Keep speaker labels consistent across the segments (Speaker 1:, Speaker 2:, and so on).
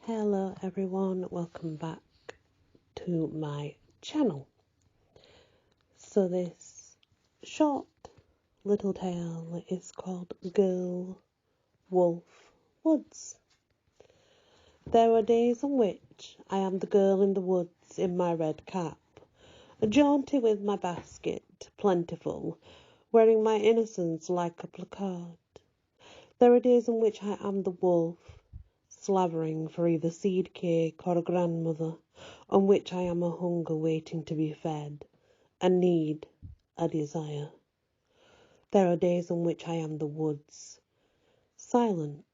Speaker 1: Hello everyone, welcome back to my channel. So this short little tale is called Girl, Wolf, Woods. There are days on which I am the girl in the woods in my red cap, jaunty with my basket plentiful, wearing my innocence like a placard. There are days on which I am the wolf, slavering for either seed cake or a grandmother, on which I am a hunger waiting to be fed, a need, a desire. There are days on which I am the woods, silent,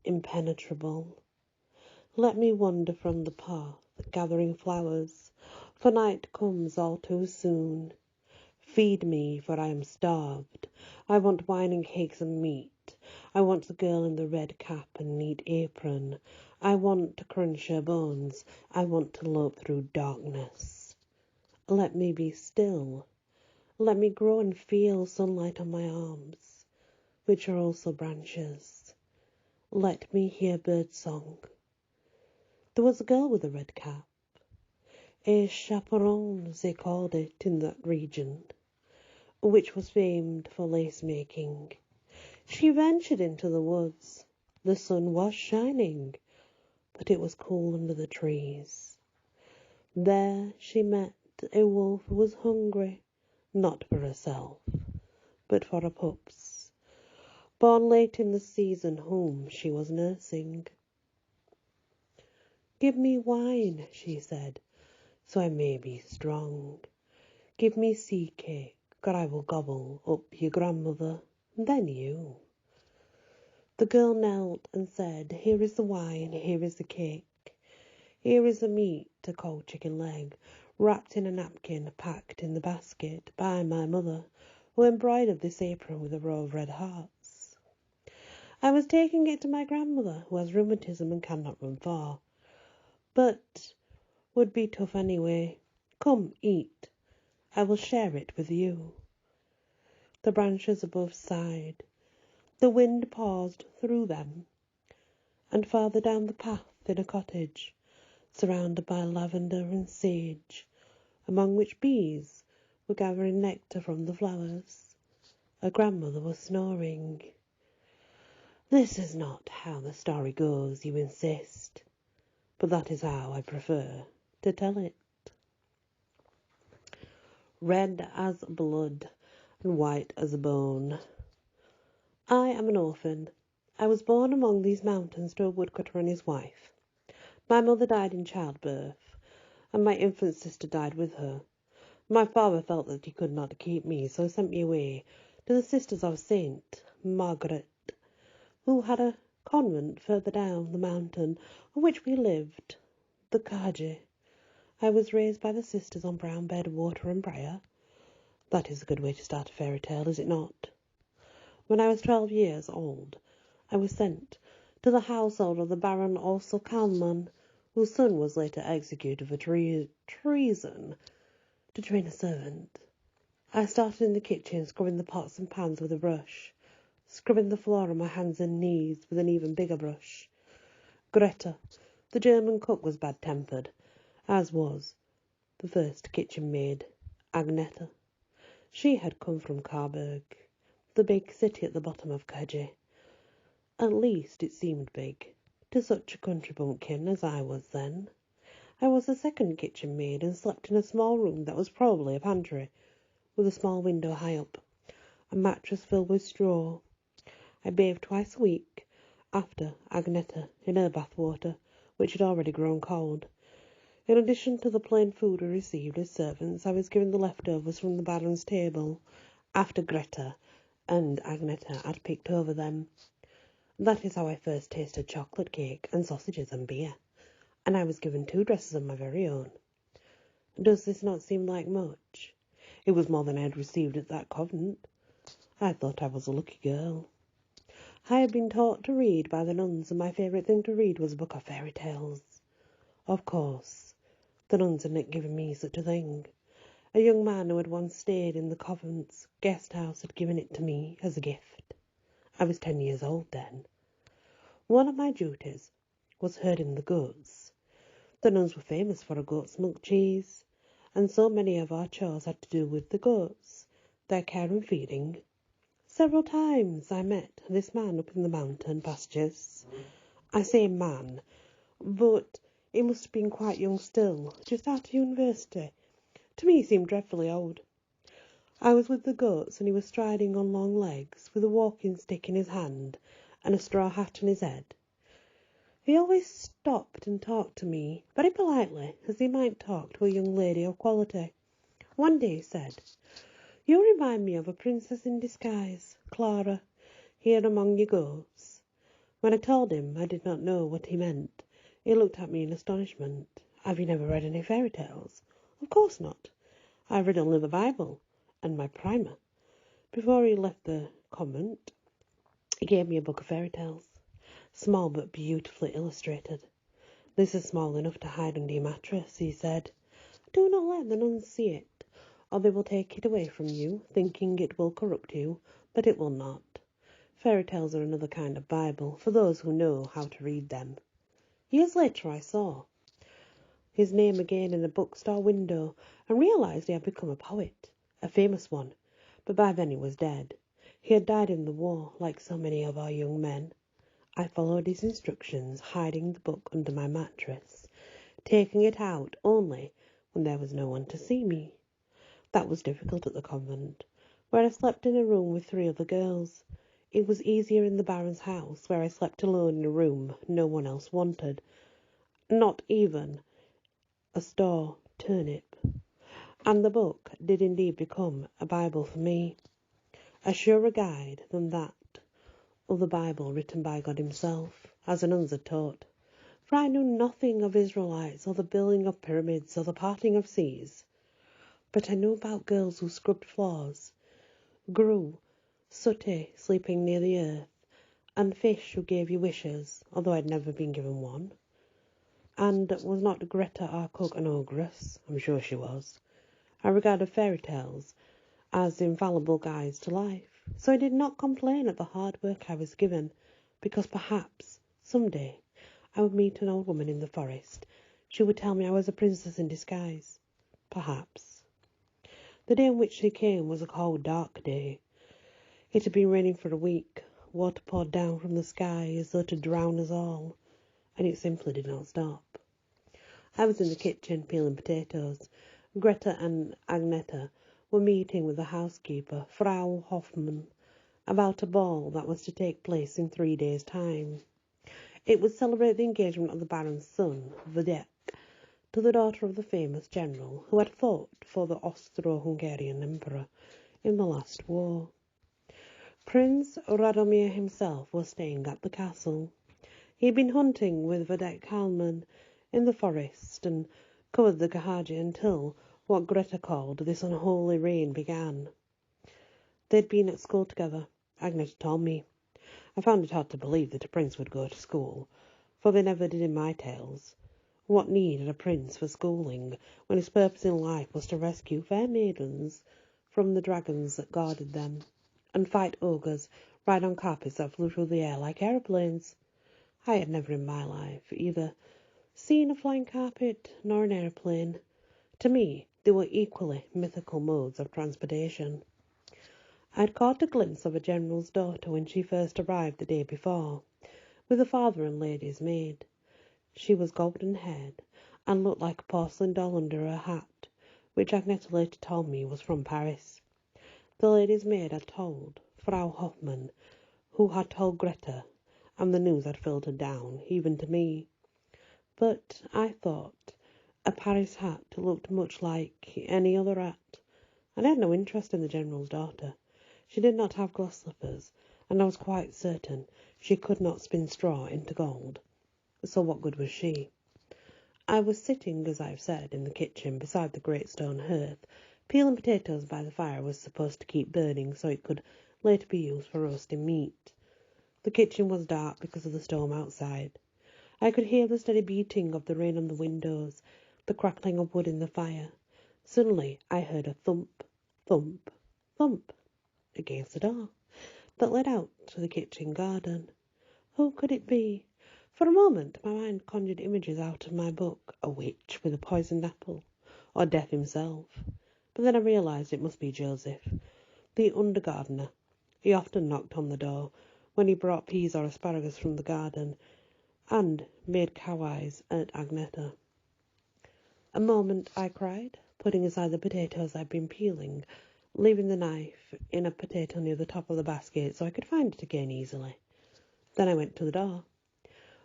Speaker 1: impenetrable. Let me wander from the path, gathering flowers, for night comes all too soon. Feed me, for I am starved. I want wine and cakes and meat. I want the girl in the red cap and neat apron. I want to crunch her bones. I want to lope through darkness. Let me be still. Let me grow and feel sunlight on my arms, which are also branches. Let me hear birdsong. There was a girl with a red cap. A chaperon, they called it in that region, which was famed for lace making. She ventured into the woods. The sun was shining, but it was cool under the trees. There she met a wolf who was hungry, not for herself, but for her pups, born late in the season, whom she was nursing. "Give me wine," she said, "so I may be strong. Give me sea cake, or I will gobble up your grandmother, and then you." The girl knelt and said, "Here is the wine, here is the cake. Here is the meat, a cold chicken leg, wrapped in a napkin, packed in the basket by my mother, who embroidered this apron with a row of red hearts. I was taking it to my grandmother, who has rheumatism and cannot run far, but would be tough anyway. Come, eat. I will share it with you." The branches above sighed. The wind paused through them, and farther down the path in a cottage, surrounded by lavender and sage, among which bees were gathering nectar from the flowers, a grandmother was snoring. This is not how the story goes, you insist, but that is how I prefer to tell it. Red as blood and white as a bone. I am an orphan. I was born among these mountains to a woodcutter and his wife. My mother died in childbirth, and my infant sister died with her. My father felt that he could not keep me, so sent me away to the Sisters of Saint Margaret, who had a convent further down the mountain on which we lived, the Kaji. I was raised by the sisters on brown bed, water and briar. That is a good way to start a fairy tale, is it not? When I was 12 years old, I was sent to the household of the Baron also Kalman, whose son was later executed for treason, to train a servant. I started in the kitchen, scrubbing the pots and pans with a brush, scrubbing the floor on my hands and knees with an even bigger brush. Greta, the German cook, was bad-tempered, as was the first kitchen maid, Agneta. She had come from Carberg, the big city at the bottom of Kaji. At least it seemed big, to such a country bumpkin as I was then. I was the second kitchen maid and slept in a small room that was probably a pantry, with a small window high up, a mattress filled with straw. I bathed twice a week, after Agneta, in her bath water, which had already grown cold. In addition to the plain food we received as servants, I was given the leftovers from the Baron's table, after Greta and Agneta had picked over them. That is how I first tasted chocolate cake and sausages and beer, and I was given 2 dresses of my very own. Does this not seem like much? It was more than I had received at that convent. I thought I was a lucky girl. I had been taught to read by the nuns, and my favourite thing to read was a book of fairy tales. Of course, the nuns had not given me such a thing. A young man who had once stayed in the convent's guest house had given it to me as a gift. I was 10 years old then. One of my duties was herding the goats. The nuns were famous for a goat's milk cheese, and so many of our chores had to do with the goats, their care and feeding. Several times I met this man up in the mountain pastures. I say man, but he must have been quite young still, just out of university. To me he seemed dreadfully old. I was with the goats, and he was striding on long legs, with a walking stick in his hand and a straw hat on his head. He always stopped and talked to me, very politely, as he might talk to a young lady of quality. One day he said, "You remind me of a princess in disguise, Clara, here among your goats." When I told him I did not know what he meant, he looked at me in astonishment. "Have you never read any fairy tales?" "Of course not. I've read only the Bible and my primer." Before he left the convent, he gave me a book of fairy tales, small but beautifully illustrated. "This is small enough to hide under your mattress," he said. "Do not let the nuns see it, or they will take it away from you, thinking it will corrupt you, but it will not. Fairy tales are another kind of Bible for those who know how to read them." Years later I saw his name again in a bookstore window and realized he had become a poet, a famous one, but by then he was dead. He had died in the war, like so many of our young men. I followed his instructions, hiding the book under my mattress, taking it out only when there was no one to see me. That was difficult at the convent, where I slept in a room with 3 other girls. It was easier in the Baron's house, where I slept alone in a room no one else wanted, not even a store turnip. And the book did indeed become a Bible for me, a surer guide than that of the Bible written by God himself, as the nuns had taught. For I knew nothing of Israelites, or the building of pyramids, or the parting of seas. But I knew about girls who scrubbed floors, grew sooty sleeping near the earth, and fish who gave you wishes, although I'd never been given one. And was not Greta our cook an ogress? I'm sure she was. I regarded fairy tales as infallible guides to life, so I did not complain at the hard work I was given, because perhaps, some day, I would meet an old woman in the forest. She would tell me I was a princess in disguise. Perhaps. The day on which she came was a cold, dark day. It had been raining for a week. Water poured down from the sky as though to drown us all, and it simply did not stop. I was in the kitchen peeling potatoes. Greta and Agneta were meeting with the housekeeper, Frau Hoffmann, about a ball that was to take place in 3 days' time. It would celebrate the engagement of the Baron's son, Mythic, to the daughter of the famous general who had fought for the Austro-Hungarian Emperor in the last war. Prince Radomir himself was staying at the castle. He had been hunting with Vedek Kalman in the forest and covered the Gahaji until what Greta called this unholy rain began. They'd been at school together, Agneta told me. I found it hard to believe that a prince would go to school, for they never did in my tales. What need had a prince for schooling, when his purpose in life was to rescue fair maidens from the dragons that guarded them, and fight ogres, ride on carpets that flew through the air like aeroplanes? I had never in my life either seen a flying carpet nor an aeroplane. To me, they were equally mythical modes of transportation. I had caught a glimpse of a general's daughter when she first arrived the day before, with a father and lady's maid. She was golden-haired, and looked like a porcelain doll under her hat, which Agneta later told me was from Paris. The lady's maid had told Frau Hoffmann, who had told Greta, and the news had filtered down, even to me. But I thought a Paris hat looked much like any other hat, and I had no interest in the general's daughter. She did not have glass slippers, and I was quite certain she could not spin straw into gold. So what good was she? I was sitting, as I have said, in the kitchen beside the great stone hearth. Peeling potatoes by the fire was supposed to keep burning so it could later be used for roasting meat. The kitchen was dark because of the storm outside. I could hear the steady beating of the rain on the windows, the crackling of wood in the fire. Suddenly I heard a thump, thump, thump against the door that led out to the kitchen garden. Who could it be? For a moment my mind conjured images out of my book, a witch with a poisoned apple, or Death himself. But then I realised it must be Joseph, the under-gardener. He often knocked on the door when he brought peas or asparagus from the garden, and made cow eyes at Agneta. "A moment," I cried, putting aside the potatoes I'd been peeling, leaving the knife in a potato near the top of the basket so I could find it again easily. Then I went to the door.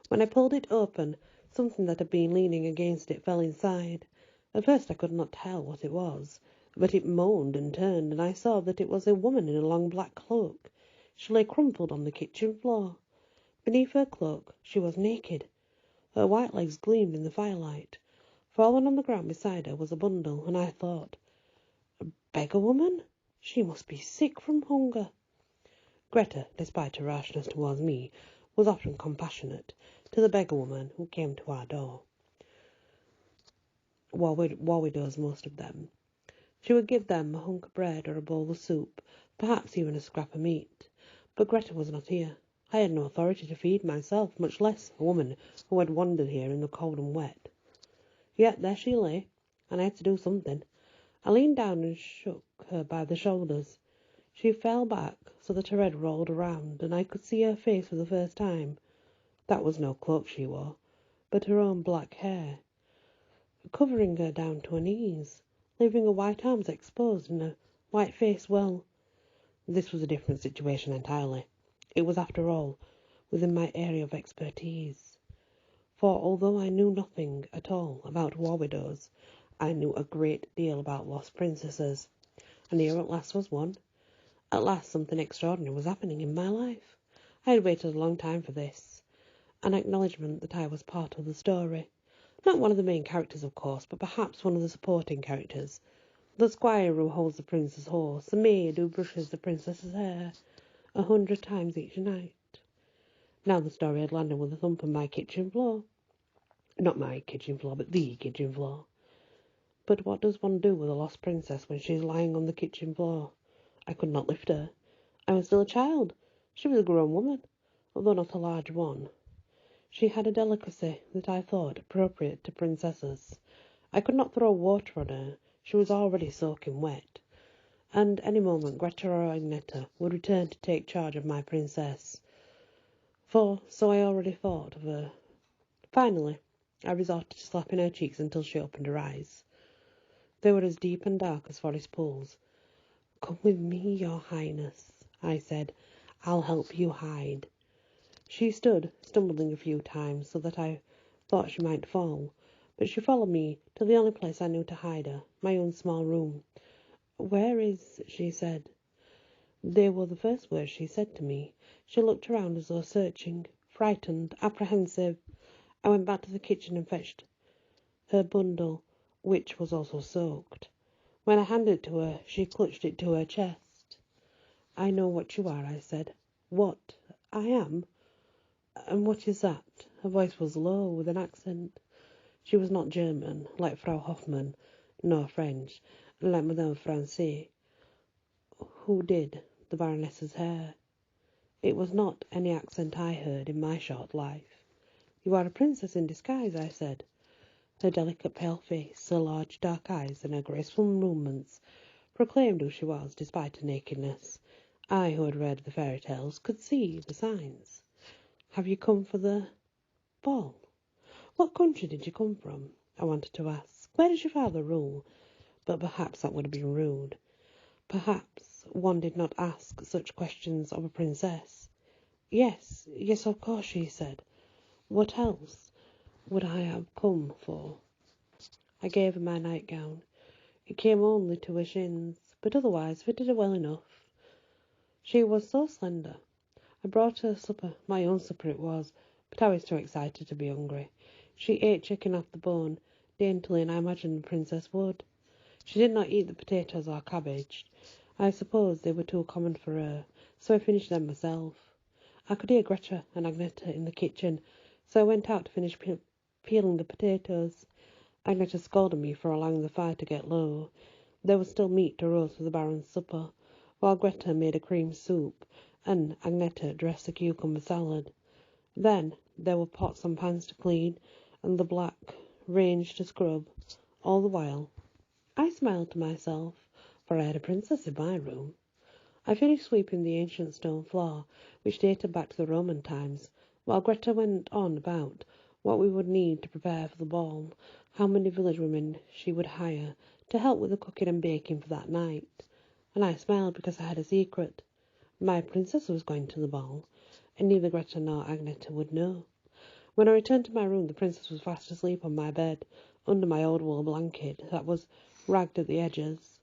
Speaker 1: When I pulled it open, something that had been leaning against it fell inside. At first I could not tell what it was, but it moaned and turned, and I saw that it was a woman in a long black cloak. She lay crumpled on the kitchen floor. Beneath her cloak she was naked. Her white legs gleamed in the firelight. Fallen on the ground beside her was a bundle, and I thought, a beggar woman? She must be sick from hunger. Greta, despite her rashness towards me, was often compassionate to the beggar woman who came to our door. War widows, most of them. She would give them a hunk of bread or a bowl of soup, perhaps even a scrap of meat. But Greta was not here. I had no authority to feed myself, much less a woman who had wandered here in the cold and wet. Yet there she lay, and I had to do something. I leaned down and shook her by the shoulders. She fell back so that her head rolled around, and I could see her face for the first time. That was no cloak she wore, but her own black hair, covering her down to her knees, leaving her white arms exposed and her white face well. This was a different situation entirely. It was, after all, within my area of expertise. For although I knew nothing at all about war widows, I knew a great deal about lost princesses, and here at last was one. At last something extraordinary was happening in my life. I had waited a long time for this, an acknowledgment that I was part of the story. Not one of the main characters, of course, but perhaps one of the supporting characters. The squire who holds the prince's horse, the maid who brushes the princess's hair 100 times each night. Now the story had landed with a thump on my kitchen floor. Not my kitchen floor, but the kitchen floor. But what does one do with a lost princess when she is lying on the kitchen floor? I could not lift her. I was still a child. She was a grown woman, although not a large one. She had a delicacy that I thought appropriate to princesses. I could not throw water on her. She was already soaking wet. And any moment Greta or Agneta would return to take charge of my princess. For so I already thought of her. Finally, I resorted to slapping her cheeks until she opened her eyes. They were as deep and dark as forest pools. "Come with me, your highness," I said. "I'll help you hide." She stood, stumbling a few times, so that I thought she might fall, but she followed me to the only place I knew to hide her, my own small room. "Where is—" she said. They were the first words she said to me. She looked around as though searching, frightened, apprehensive. I went back to the kitchen and fetched her bundle, which was also soaked. When I handed it to her, she clutched it to her chest. "I know what you are," I said. "What? I am? And what is that?" Her voice was low, with an accent. She was not German, like Frau Hoffmann, nor French, like Madame Francais, who did the Baroness's hair. It was not any accent I heard in my short life. "You are a princess in disguise," I said. Her delicate pale face, her large dark eyes, and her graceful movements proclaimed who she was, despite her nakedness. I, who had read the fairy tales, could see the signs. "Have you come for the ball?" "What country did you come from?" I wanted to ask. "Where does your father rule?" But perhaps that would have been rude. Perhaps one did not ask such questions of a princess. Yes, of course," she said. "What else would I have come for?" I gave her my nightgown. It came only to her shins, but otherwise fitted her well enough. She was so slender. I brought her supper. My own supper it was, but I was too excited to be hungry. She ate chicken off the bone, daintily, and I imagined the princess would. She did not eat the potatoes or cabbage. I suppose they were too common for her, so I finished them myself. I could hear Greta and Agneta in the kitchen, so I went out to finish peeling the potatoes. Agneta scolded me for allowing the fire to get low. There was still meat to roast for the Baron's supper, while Greta made a cream soup, and Agneta dressed a cucumber salad. Then There were pots and pans to clean, and the black range to scrub. All the while, I smiled to myself, for I had a princess in my room. I finished sweeping the ancient stone floor, which dated back to the Roman times, while Greta went on about what we would need to prepare for the ball, how many village women she would hire to help with the cooking and baking for that night. And I smiled because I had a secret. My princess was going to the ball, and neither Greta nor Agneta would know. When I returned to my room, the princess was fast asleep on my bed, under my old wool blanket that was ragged at the edges.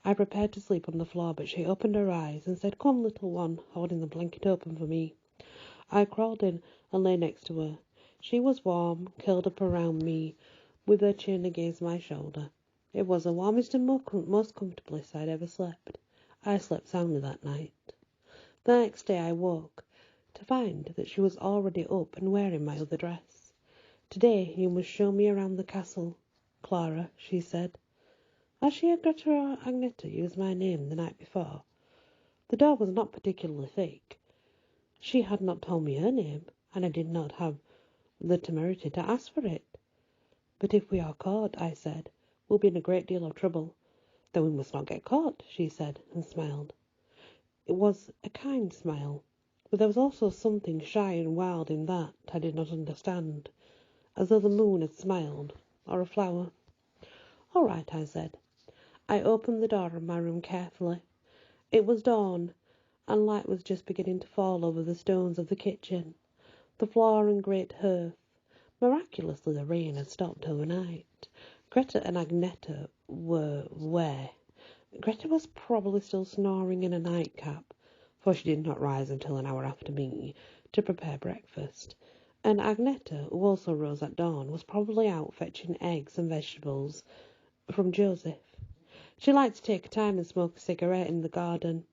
Speaker 1: I prepared to sleep on the floor, but she opened her eyes and said, "Come, little one," holding the blanket open for me. I crawled in and lay next to her. She was warm, curled up around me, with her chin against my shoulder. It was the warmest and most comfortablest I'd ever slept. I slept soundly that night. The next day I woke to find that she was already up and wearing my other dress. "Today you must show me around the castle, Clara," she said. Had she heard Greta or Agneta use my name the night before? The door was not particularly thick. She had not told me her name, and I did not have the temerity to ask for it. "But if we are caught," I said, "we'll be in a great deal of trouble." "Then we must not get caught," she said, and smiled. It was a kind smile, but there was also something shy and wild in that I did not understand, as though the moon had smiled, or a flower. "All right," I said. I opened the door of my room carefully. It was dawn, and light was just beginning to fall over the stones of the kitchen, the floor and great hearth. Miraculously the rain had stopped overnight. Greta and Agneta were where? Greta was probably still snoring in a nightcap, for she did not rise until an hour after me, to prepare breakfast, and Agneta, who also rose at dawn, was probably out fetching eggs and vegetables from Joseph. She liked to take her time and smoke a cigarette in the garden.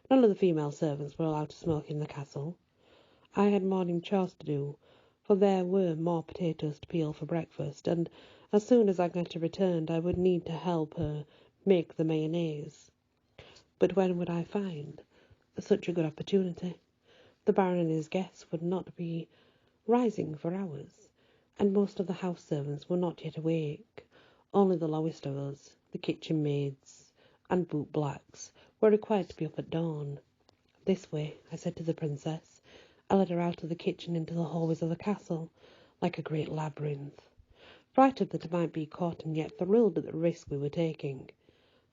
Speaker 1: None of the female servants were allowed to smoke in the castle. I had morning chores to do, for there were more potatoes to peel for breakfast, and as soon as Agneta returned I would need to help her make the mayonnaise. But when would I find such a good opportunity? The Baron and his guests would not be rising for hours, and most of the house servants were not yet awake. Only the lowest of us, the kitchen maids and boot-blacks, were required to be up at dawn. "This way," I said to the princess. I led her out of the kitchen into the hallways of the castle, like a great labyrinth, frightened that I might be caught and yet thrilled at the risk we were taking.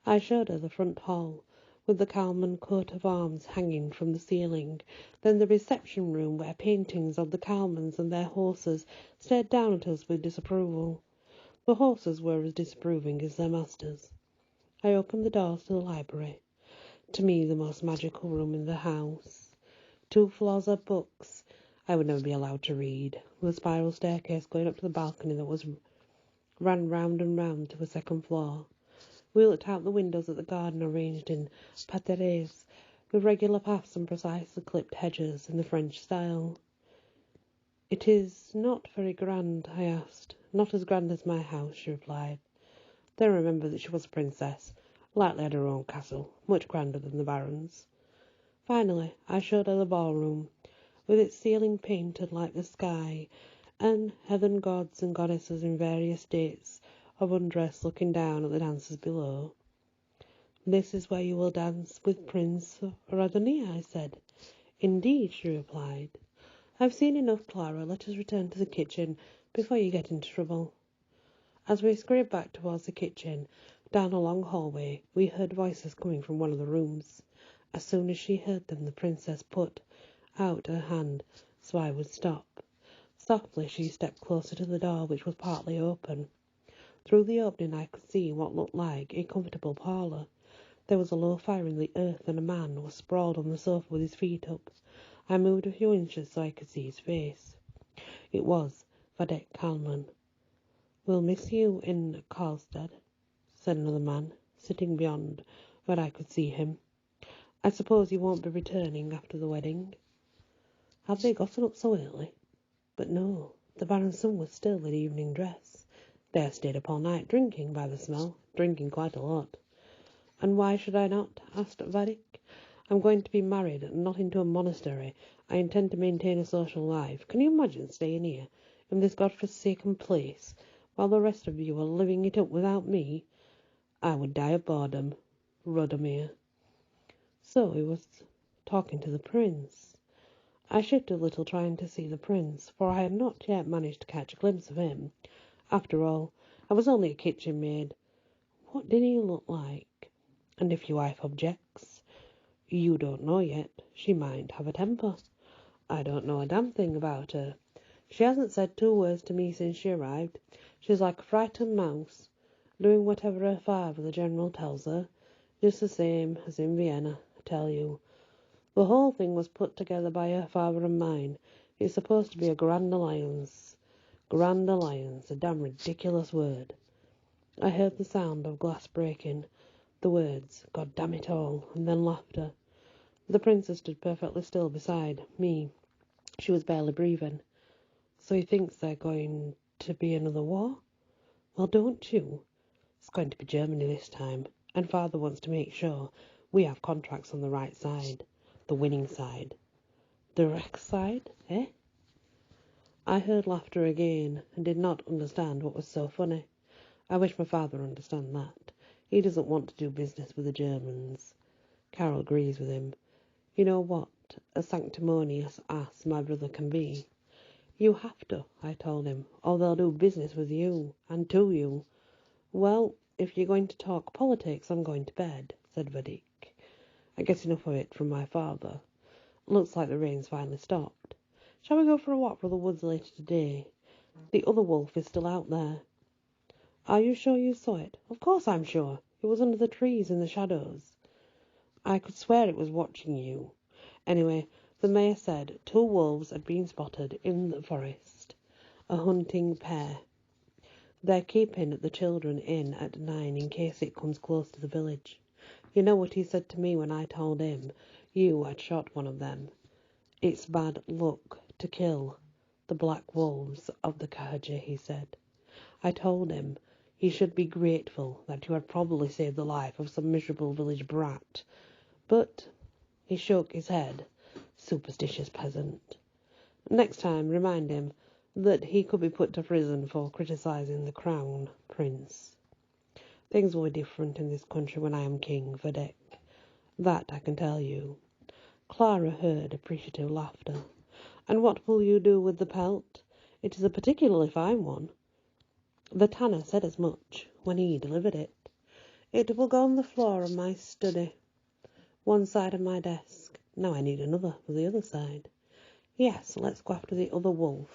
Speaker 1: I showed her the front hall, with the Calman coat of arms hanging from the ceiling, then the reception room where paintings of the Calmans and their horses stared down at us with disapproval. The horses were as disapproving as their masters. I opened the doors to the library, to me the most magical room in the house. 2 floors of books I would never be allowed to read, with a spiral staircase going up to the balcony that ran round and round to a second floor. We looked out the windows at the garden arranged in parterres, with regular paths and precisely clipped hedges in the French style. "It is not very grand?" I asked. "Not as grand as my house," she replied. Then I remembered that she was a princess, likely had her own castle, much grander than the Baron's. Finally, I showed her the ballroom, with its ceiling painted like the sky, and heathen gods and goddesses in various states of undress looking down at the dancers below. "This is where you will dance with Prince Radoni," I said. "Indeed," she replied. "I've seen enough, Clara. Let us return to the kitchen before you get into trouble." As we scurried back towards the kitchen, down a long hallway, we heard voices coming from one of the rooms. As soon as she heard them, the princess put out her hand so I would stop. Softly she stepped closer to the door, which was partly open. Through the opening I could see what looked like a comfortable parlour. There was a low fire in the earth, and a man was sprawled on the sofa with his feet up. I moved a few inches so I could see his face. It was Vadek Kalman. "We'll miss you in Karlstad," said another man, sitting beyond where I could see him. "I suppose you won't be returning after the wedding?" Had they gotten up so early? But no, the Baron's son was still in evening dress. They had stayed up all night, drinking by the smell, drinking quite a lot. "And why should I not?" asked Vadik. "I'm going to be married, not into a monastery, I intend to maintain a social life. Can you imagine staying here in this godforsaken place while the rest of you are living it up without me? I would die of boredom. Radomir. So he was talking to the prince. I shifted a little, trying to see the prince, for I had not yet managed to catch a glimpse of him. After all, I was only a kitchen maid. What did he look like? And if your wife objects, you don't know yet. She might have a temper. I don't know a damn thing about her. She hasn't said 2 words to me since she arrived. She's like a frightened mouse, doing whatever her father, the general, tells her, just the same as in Vienna, I tell you. The whole thing was put together by her father and mine. It's supposed to be a grand alliance. Grand alliance, a damn ridiculous word. I heard the sound of glass breaking, the words, God damn it all, and then laughter. The princess stood perfectly still beside me. She was barely breathing. So he thinks there's going to be another war? Well, don't you? It's going to be Germany this time, and father wants to make sure we have contracts on the right side, the winning side. The wreck side, eh? I heard laughter again, and did not understand what was so funny. I wish my father understood that. He doesn't want to do business with the Germans. Carol agrees with him. You know what a sanctimonious ass my brother can be. You have to, I told him, or they'll do business with you, and to you. Well, if you're going to talk politics, I'm going to bed, said Vadik. I get enough of it from my father. Looks like the rain's finally stopped. Shall we go for a walk through the woods later today? The other wolf is still out there. Are you sure you saw it? Of course I'm sure. It was under the trees in the shadows. I could swear it was watching you. Anyway, the mayor said 2 wolves had been spotted in the forest. A hunting pair. They're keeping the children in at 9 in case it comes close to the village. You know what he said to me when I told him you had shot one of them? It's bad luck to kill the black wolves of the Kaja, he said. I told him he should be grateful that you had probably saved the life of some miserable village brat. But he shook his head. Superstitious peasant. Next time, remind him that he could be put to prison for criticising the crown prince. Things will be different in this country when I am king, Vadek. That I can tell you. Clara heard appreciative laughter. And what will you do with the pelt? It is a particularly fine one. The tanner said as much when he delivered it. It will go on the floor of my study, one side of my desk. Now I need another for the other side. Yes, let's go after the other wolf,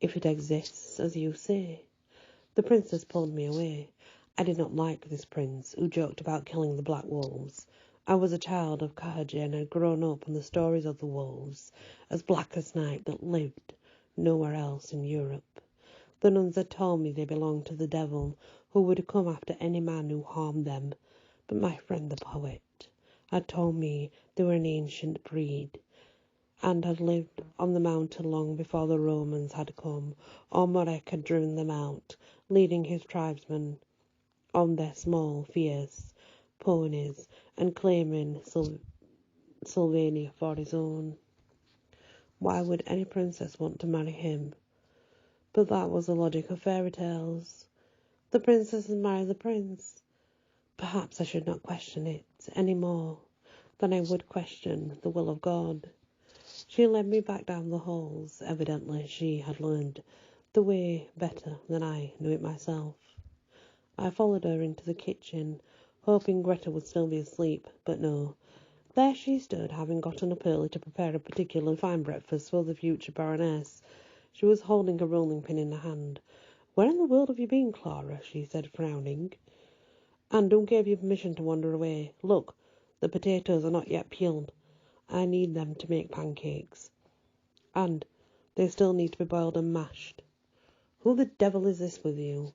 Speaker 1: if it exists, as you say. The princess pulled me away. I did not like this prince, who joked about killing the black wolves. I was a child of Kaja and had grown up on the stories of the wolves, as black as night, that lived nowhere else in Europe. The nuns had told me they belonged to the devil, who would come after any man who harmed them. But my friend the poet had told me they were an ancient breed, and had lived on the mountain long before the Romans had come, or Morek had driven them out, leading his tribesmen on their small, fierce ponies, and claiming Sylvania for his own. Why would any princess want to marry him? But that was the logic of fairy tales. The princess had married the prince. Perhaps I should not question it any more than I would question the will of God. She led me back down the halls. Evidently she had learned the way better than I knew it myself. I followed her into the kitchen, hoping Greta would still be asleep, but no. There she stood, having gotten up early to prepare a particularly fine breakfast for the future baroness. She was holding a rolling pin in her hand. "Where in the world have you been, Clara?" she said, frowning. "And who gave you permission to wander away? Look, the potatoes are not yet peeled. I need them to make pancakes. And they still need to be boiled and mashed. Who the devil is this with you?"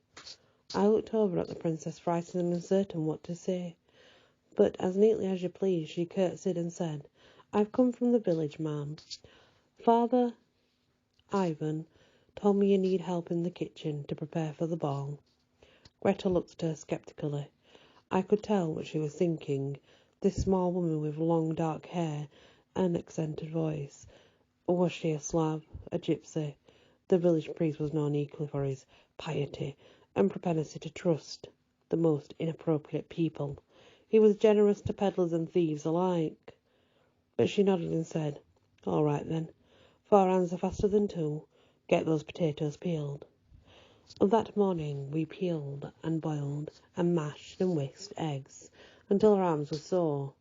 Speaker 1: I looked over at the princess, frightened and uncertain what to say. But as neatly as you please, she curtsied and said, "I've come from the village, ma'am. Father Ivan told me you need help in the kitchen to prepare for the ball." Greta looked at her sceptically. I could tell what she was thinking, this small woman with long dark hair and accented voice. Or was she a Slav, a gypsy? The village priest was known equally for his piety and propensity to trust the most inappropriate people. He was generous to peddlers and thieves alike. But she nodded and said, "All right then. 4 hands are faster than 2. Get those potatoes peeled." That morning we peeled and boiled and mashed and whisked eggs until our arms were sore,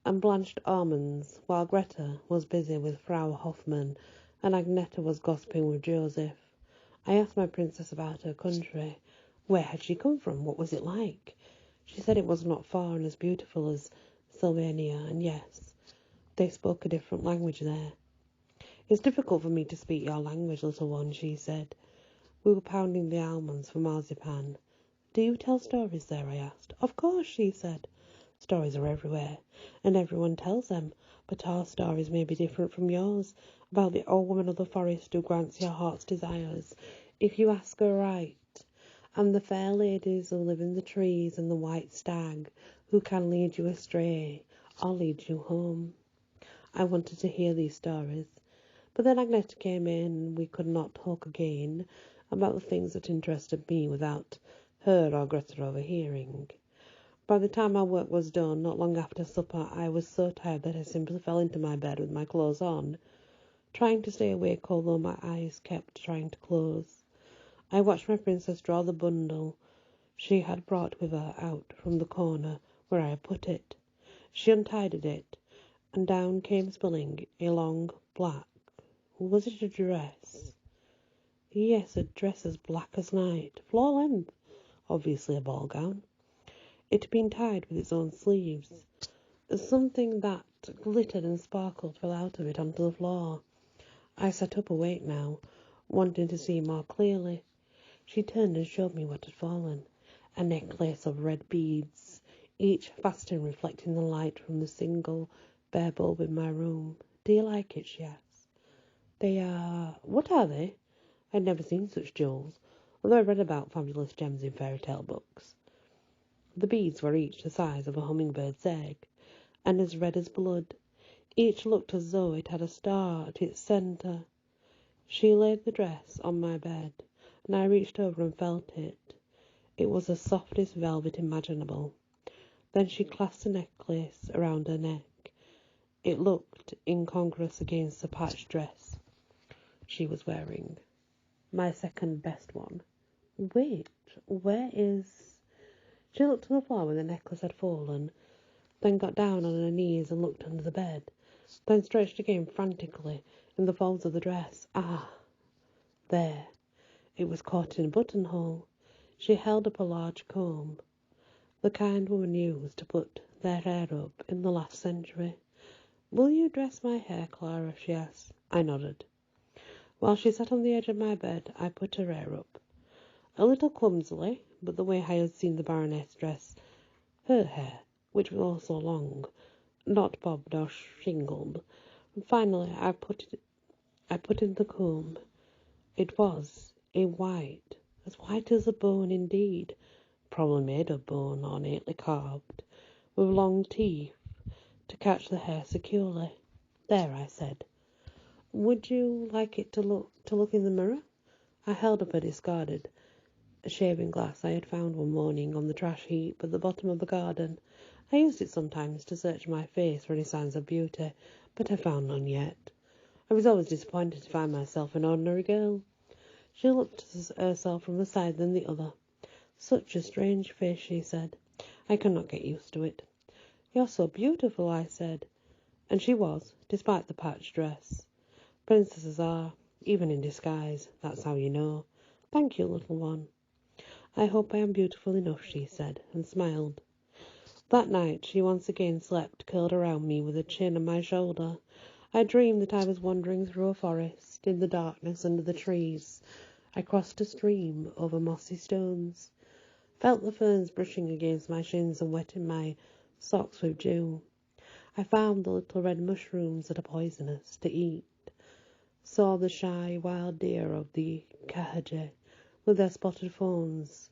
Speaker 1: and blanched almonds, while Greta was busy with Frau Hoffmann and Agneta was gossiping with Joseph. I asked my princess about her country. Where had she come from? What was it like? She said it was not far and as beautiful as Sylvania, and yes, they spoke a different language there. "It's difficult for me to speak your language, little one," she said. We were pounding the almonds for marzipan. "Do you tell stories there?" I asked. "Of course," she said. "Stories are everywhere, and everyone tells them, but our stories may be different from yours, about the old woman of the forest who grants your heart's desires, if you ask her right, and the fair ladies who live in the trees, and the white stag who can lead you astray or lead you home." I wanted to hear these stories, but then Agneta came in, and we could not talk again about the things that interested me without her or Greta overhearing. By the time our work was done, not long after supper, I was so tired that I simply fell into my bed with my clothes on, trying to stay awake although my eyes kept trying to close. I watched my princess draw the bundle she had brought with her out from the corner where I had put it. She untied it, and down came spilling a long black... Was it a dress? Yes, a dress as black as night, floor length, obviously a ball gown. It had been tied with its own sleeves. Something that glittered and sparkled fell out of it onto the floor. I sat up awake now, wanting to see more clearly. She turned and showed me what had fallen. A necklace of red beads, each fast and reflecting the light from the single bare bulb in my room. "Do you like it?" she asked. "They are... What are they?" I'd never seen such jewels, although I read about fabulous gems in fairytale books. The beads were each the size of a hummingbird's egg, and as red as blood. Each looked as though it had a star at its centre. She laid the dress on my bed, and I reached over and felt it. It was the softest velvet imaginable. Then she clasped the necklace around her neck. It looked incongruous against the patched dress she was wearing. My second best one. Wait, where is... She looked to the floor where the necklace had fallen, then got down on her knees and looked under the bed, then stretched again frantically in the folds of the dress. Ah, there. It was caught in a buttonhole. She held up a large comb, the kind women used to put their hair up in the last century. "Will you dress my hair, Clara?" she asked. I nodded. While she sat on the edge of my bed, I put her hair up. A little clumsily, but the way I had seen the Baroness dress her hair, which was also long, not bobbed or shingled. And finally I put in the comb. It was as white as a bone indeed, probably made of bone, ornately carved, with long teeth to catch the hair securely. "There," I said. "Would you like it to look in the mirror?" I held up a discarded shaving glass I had found one morning on the trash heap at the bottom of the garden. I used it sometimes to search my face for any signs of beauty, but I found none yet. I was always disappointed to find myself an ordinary girl. She looked at herself from the side then the other. "Such a strange face," she said. "I cannot get used to it." "You're so beautiful," I said. And she was, despite the patched dress. Princesses are, even in disguise, that's how you know. "Thank you, little one." "I hope I am beautiful enough," she said, and smiled. That night she once again slept curled around me with her chin on my shoulder. I dreamed that I was wandering through a forest, in the darkness under the trees. I crossed a stream over mossy stones, felt the ferns brushing against my shins and wetting my socks with dew. I found the little red mushrooms that are poisonous to eat, saw the shy wild deer of the Kahaja with their spotted fawns.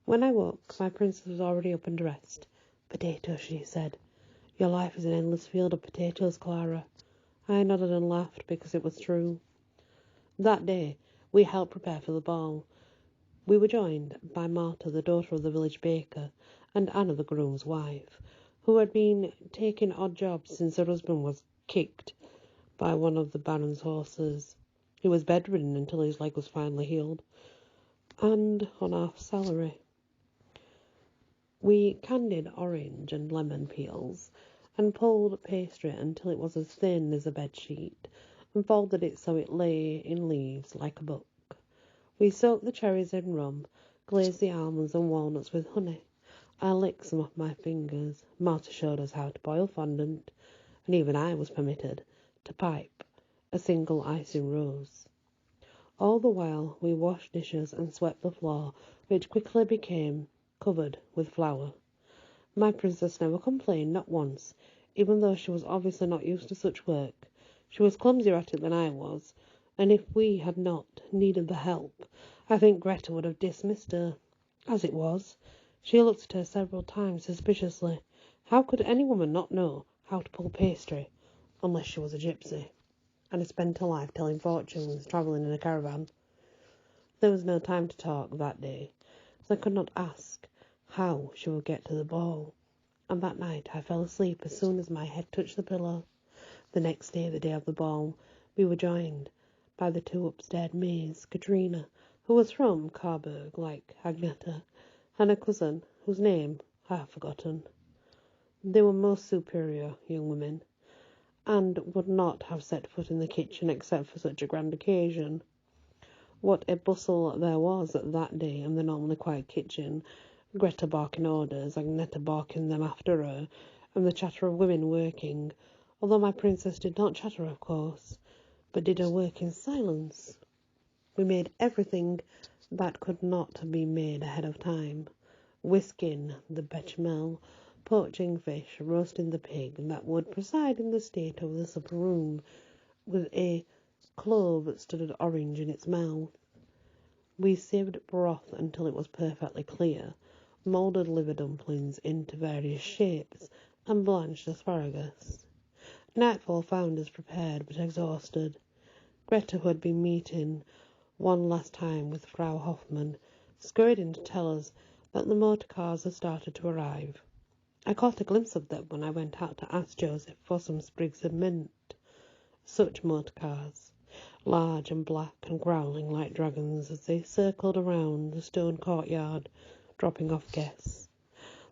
Speaker 1: When I woke, my princess was already up and dressed. "Potatoes," she said. "Your life is an endless field of potatoes, Clara." I nodded and laughed because it was true. That day, we helped prepare for the ball. We were joined by Marta, the daughter of the village baker, and Anna, the groom's wife, who had been taking odd jobs since her husband was kicked by one of the Baron's horses. He was bedridden until his leg was finally healed, and on half salary. We candied orange and lemon peels, and pulled pastry until it was as thin as a bedsheet, and folded it so it lay in leaves like a book. We soaked the cherries in rum, glazed the almonds and walnuts with honey. I licked some off my fingers. Marta showed us how to boil fondant, and even I was permitted to pipe a single icing rose. All the while we washed dishes and swept the floor, which quickly became covered with flour. My princess never complained, not once, even though she was obviously not used to such work. She was clumsier at it than I was, and if we had not needed the help, I think Greta would have dismissed her. As it was, she looked at her several times suspiciously. How could any woman not know how to pull pastry, unless she was a gypsy, and had spent her life telling fortunes, travelling in a caravan? There was no time to talk that day, so I could not ask how she would get to the ball, and that night I fell asleep as soon as my head touched the pillow. The next day, the day of the ball, we were joined by the two upstairs maids, Katrina, who was from Carburg, like Agneta, and a cousin, whose name I have forgotten. They were most superior young women, and would not have set foot in the kitchen except for such a grand occasion. What a bustle there was at that day in the normally quiet kitchen, Greta barking orders, Agneta barking them after her, and the chatter of women working, although my princess did not chatter, of course, but did her work in silence. We made everything that could not be made ahead of time, whisking the bechamel, poaching fish, roasting the pig that would preside in the state of the supper room, with a clove-studded orange in its mouth. We sieved broth until it was perfectly clear, moulded liver dumplings into various shapes, and blanched asparagus. Nightfall found us prepared but exhausted. Greta, who had been meeting one last time with Frau Hoffmann, scurried in to tell us that the motor cars had started to arrive. I caught a glimpse of them when I went out to ask Joseph for some sprigs of mint. Such motor cars, large and black and growling like dragons as they circled around the stone courtyard, dropping off guests.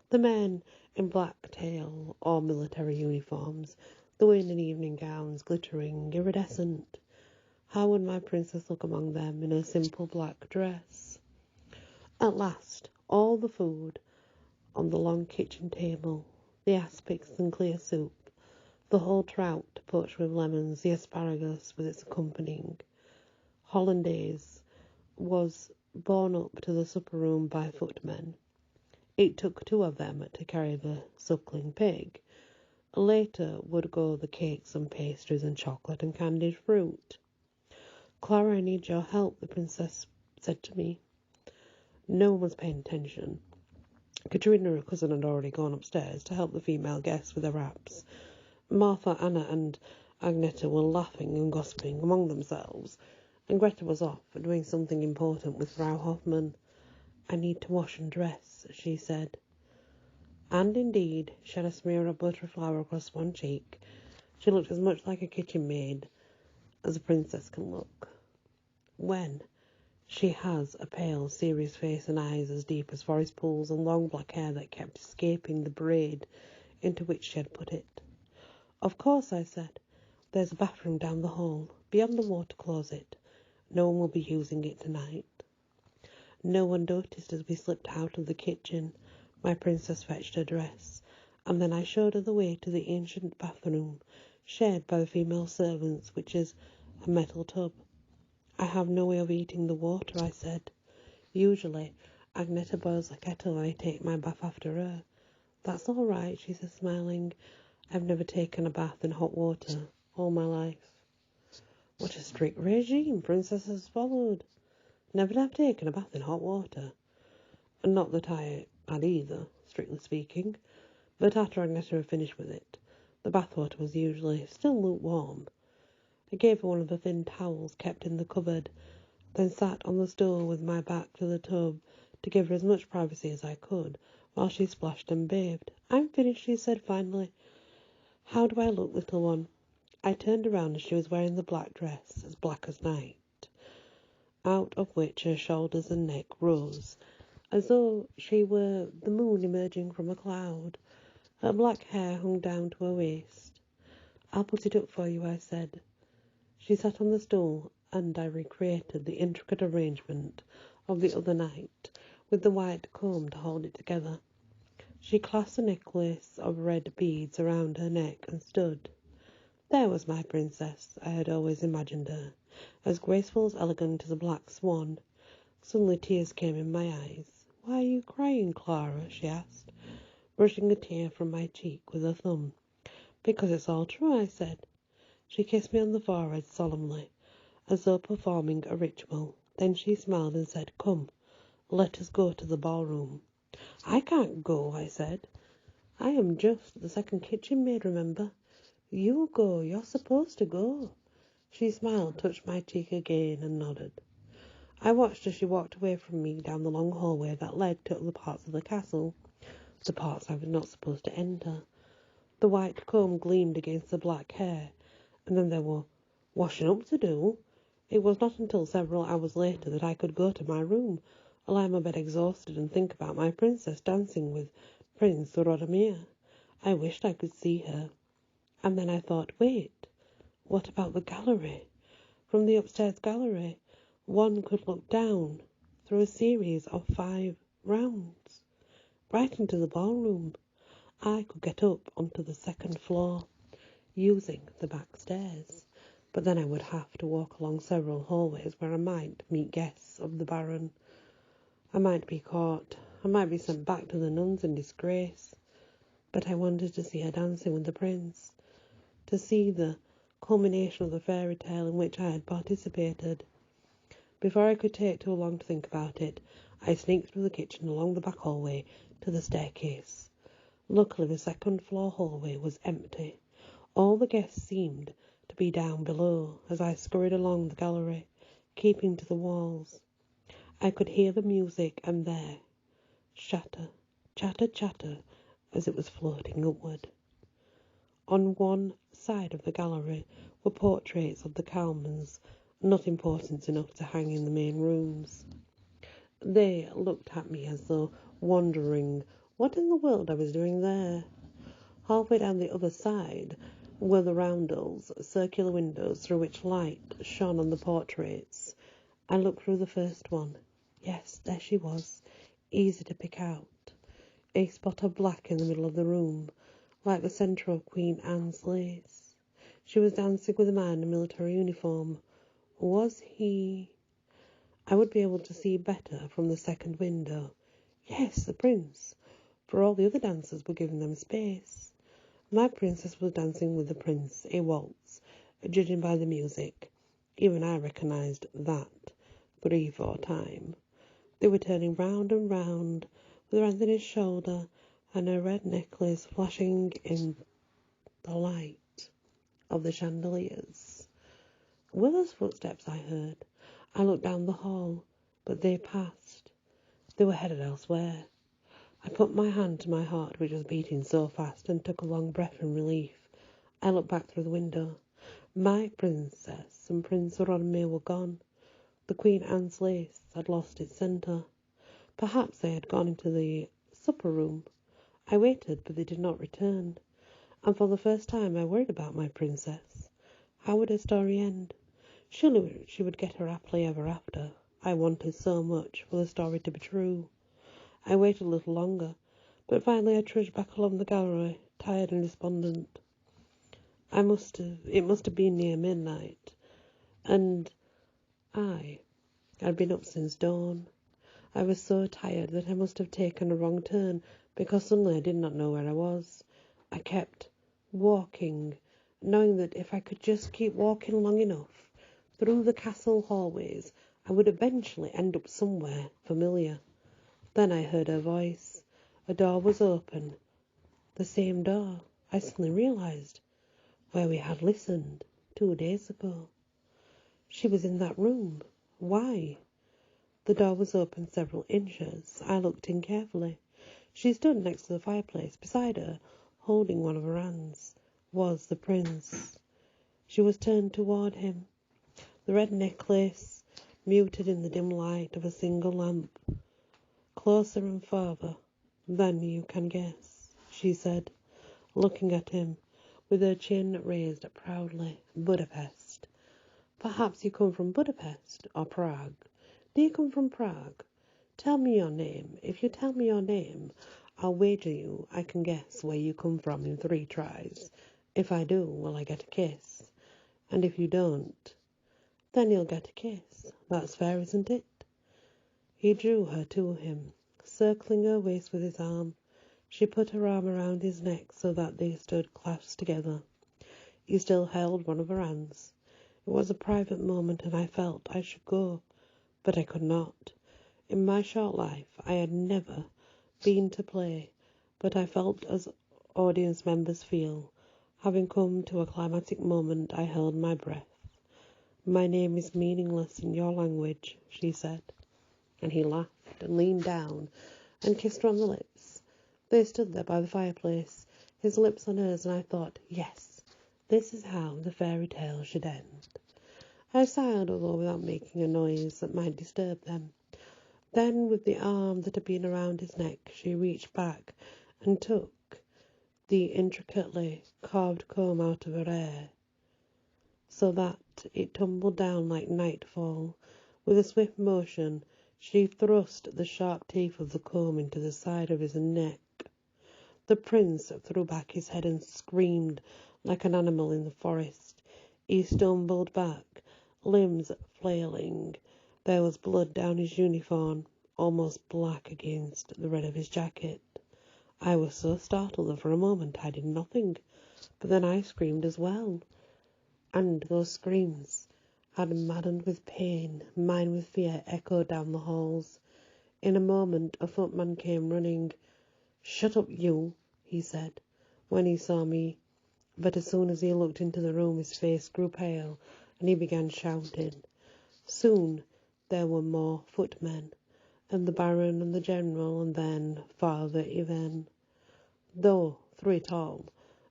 Speaker 1: The men in black tail or military uniforms, the women in evening gowns, glittering, iridescent. How would my princess look among them in her simple black dress? At last, all the food on the long kitchen table, the aspics and clear soup, the whole trout poached with lemons, the asparagus with its accompanying hollandaise, was borne up to the supper room by footmen. It took two of them to carry the suckling pig. Later would go the cakes and pastries and chocolate and candied fruit. "Clara, I need your help," the princess said to me. No one was paying attention. Katrina, her cousin, had already gone upstairs to help the female guests with their wraps. Martha, Anna, and Agneta were laughing and gossiping among themselves, and Greta was off doing something important with Frau Hoffmann. "I need to wash and dress," she said. And indeed, she had a smear of butter flour across one cheek. She looked as much like a kitchen maid as a princess can look, when she has a pale, serious face and eyes as deep as forest pools, and long black hair that kept escaping the braid into which she had put it. "Of course," I said. "There's a bathroom down the hall, beyond the water closet. No one will be using it tonight." No one noticed as we slipped out of the kitchen. My princess fetched her dress, and then I showed her the way to the ancient bathroom, shared by the female servants, which is a metal tub. "I have no way of heating the water," I said. "Usually, Agneta boils the kettle and I take my bath after her." "That's all right," she said, smiling. "I've never taken a bath in hot water all my life." What a strict regime princesses followed. Never to have taken a bath in hot water. And not that I had either, strictly speaking, but after Agneta had finished with it, the bath water was usually still lukewarm, I gave her one of the thin towels kept in the cupboard, then sat on the stool with my back to the tub to give her as much privacy as I could while she splashed and bathed. "I'm finished," she said finally. "How do I look, little one?" I turned around and she was wearing the black dress, as black as night, out of which her shoulders and neck rose, as though she were the moon emerging from a cloud. Her black hair hung down to her waist. "I'll put it up for you," I said. She sat on the stool, and I recreated the intricate arrangement of the other night, with the white comb to hold it together. She clasped a necklace of red beads around her neck and stood. There was my princess. I had always imagined her, as graceful, as elegant as a black swan. Suddenly tears came in my eyes. "Why are you crying, Clara?" she asked, brushing a tear from my cheek with her thumb. "Because it's all true," I said. She kissed me on the forehead solemnly, as though performing a ritual. Then she smiled and said, "Come, let us go to the ballroom." "I can't go," I said. "I am just the second kitchen maid, remember. You go. You're supposed to go." She smiled, touched my cheek again, and nodded. I watched as she walked away from me down the long hallway that led to other parts of the castle, the parts I was not supposed to enter. The white comb gleamed against the black hair, and then there were washing up to do. It was not until several hours later that I could go to my room, lie in my bed exhausted, and think about my princess dancing with Prince Rodamir. I wished I could see her. And then I thought, wait, what about the gallery? From the upstairs gallery, one could look down through a series of 5 rounds, right into the ballroom. I could get up onto the second floor, using the back stairs, but then I would have to walk along several hallways where I might meet guests of the Baron. I might be caught. I might be sent back to the nuns in disgrace. But I wanted to see her dancing with the prince, to see the culmination of the fairy tale in which I had participated. Before I could take too long to think about it, I sneaked through the kitchen along the back hallway to the staircase. Luckily, the second-floor hallway was empty. All the guests seemed to be down below as I scurried along the gallery, keeping to the walls. I could hear the music, and there, chatter, chatter, chatter, as it was floating upward. On one side of the gallery were portraits of the Calmans, not important enough to hang in the main rooms. They looked at me as though wondering what in the world I was doing there. Halfway down the other side were the roundels, circular windows through which light shone on the portraits. I looked through the first one. Yes, there she was, easy to pick out. A spot of black in the middle of the room, like the centre of Queen Anne's lace. She was dancing with a man in a military uniform. Was he? I would be able to see better from the second window. Yes, the prince, for all the other dancers were giving them space. My princess was dancing with the prince, a waltz, judging by the music. Even I recognised that 3/4 time. They were turning round and round, with her hand on his shoulder, and her red necklace flashing in the light of the chandeliers. Willa's footsteps I heard. I looked down the hall, but they passed. They were headed elsewhere. I put my hand to my heart, which was beating so fast, and took a long breath in relief. I looked back through the window. My princess and Prince Rodamir were gone. The Queen Anne's lace had lost its centre. Perhaps they had gone into the supper room. I waited, but they did not return, and for the first time I worried about my princess. How would her story end? Surely she would get her happily ever after. I wanted so much for the story to be true. I waited a little longer, but finally I trudged back along the gallery, tired and despondent. It must have been near midnight, and I had been up since dawn. I was so tired that I must have taken a wrong turn, because suddenly I did not know where I was. I kept walking, knowing that if I could just keep walking long enough through the castle hallways, I would eventually end up somewhere familiar. Then I heard her voice. A door was open. The same door, I suddenly realised, where we had listened 2 days ago. She was in that room. Why? The door was open several inches. I looked in carefully. She stood next to the fireplace. Beside her, holding one of her hands, was the prince. She was turned toward him, the red necklace muted in the dim light of a single lamp. Closer and farther than you can guess, she said, looking at him with her chin raised proudly. Budapest. Perhaps you come from Budapest or Prague. Do you come from Prague? Tell me your name. If you tell me your name, I'll wager you I can guess where you come from in 3 tries. If I do, will I get a kiss? And if you don't, then you'll get a kiss. That's fair, isn't it? He drew her to him, circling her waist with his arm. She put her arm around his neck so that they stood clasped together. He still held one of her hands. It was a private moment, and I felt I should go, but I could not. In my short life I had never been to play, but I felt as audience members feel. Having come to a climatic moment, I held my breath. My name is meaningless in your language, she said, and he laughed and leaned down and kissed her on the lips. They stood there by the fireplace, his lips on hers, and I thought, yes, this is how the fairy tale should end. I sighed, although without making a noise that might disturb them. Then, with the arm that had been around his neck, she reached back and took the intricately carved comb out of her hair, so that it tumbled down like nightfall. With a swift motion, she thrust the sharp teeth of the comb into the side of his neck. The prince threw back his head and screamed like an animal in the forest. He stumbled back, limbs flailing. There was blood down his uniform, almost black against the red of his jacket. I was so startled that for a moment I did nothing, but then I screamed as well, and those screams had maddened with pain, mine with fear, echoed down the halls. In a moment a footman came running. "Shut up, you," he said, when he saw me, but as soon as he looked into the room his face grew pale, and he began shouting. Soon there were more footmen, and the Baron and the General, and then Father Ivan. Though, through it all,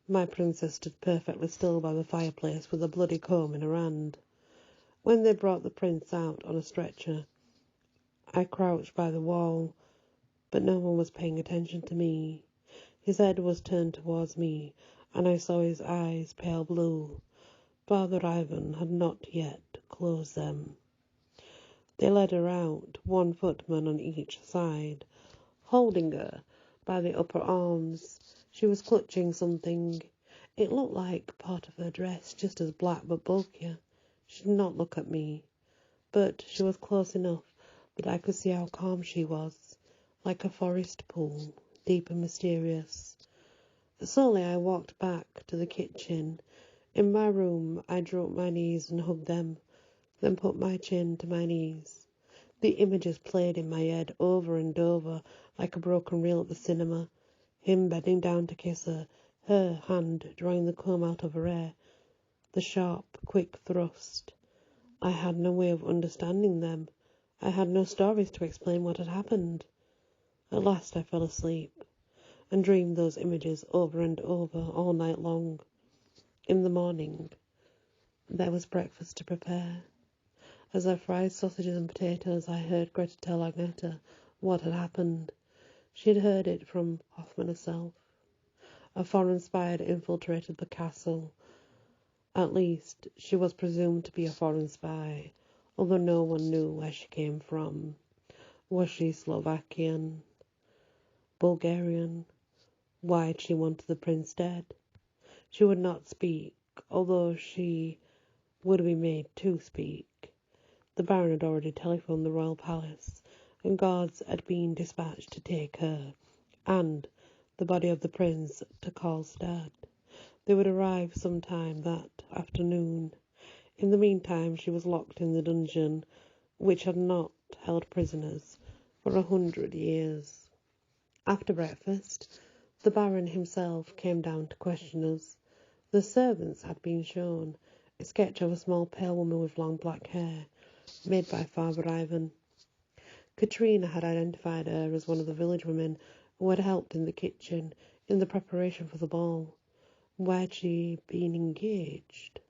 Speaker 1: my princess stood perfectly still by the fireplace with a bloody comb in her hand. When they brought the prince out on a stretcher, I crouched by the wall, but no one was paying attention to me. His head was turned towards me, and I saw his eyes pale blue. Father Ivan had not yet closed them. They led her out, 1 footman on each side, holding her by the upper arms. She was clutching something. It looked like part of her dress, just as black but bulkier. She did not look at me, but she was close enough that I could see how calm she was, like a forest pool, deep and mysterious. Slowly I walked back to the kitchen. In my room I drew up my knees and hugged them, then put my chin to my knees. The images played in my head over and over like a broken reel at the cinema. Him bending down to kiss her, her hand drawing the comb out of her hair, the sharp, quick thrust. I had no way of understanding them. I had no stories to explain what had happened. At last I fell asleep, and dreamed those images over and over all night long. In the morning there was breakfast to prepare. As I fried sausages and potatoes, I heard Greta tell Agneta what had happened. She had heard it from Hoffman herself. A foreign spy had infiltrated the castle. At least, she was presumed to be a foreign spy, although no one knew where she came from. Was she Slovakian? Bulgarian? Why had she wanted the prince dead? She would not speak, although she would be made to speak. The Baron had already telephoned the royal palace, and guards had been dispatched to take her and the body of the prince to Karlstad. They would arrive sometime that afternoon. In the meantime she was locked in the dungeon, which had not held prisoners for 100 years. After breakfast, the Baron himself came down to question us. The servants had been shown, a sketch of a small pale woman with long black hair, made by Father Ivan. Katrina had identified her as one of the village women who had helped in the kitchen in the preparation for the ball. Why had she been engaged?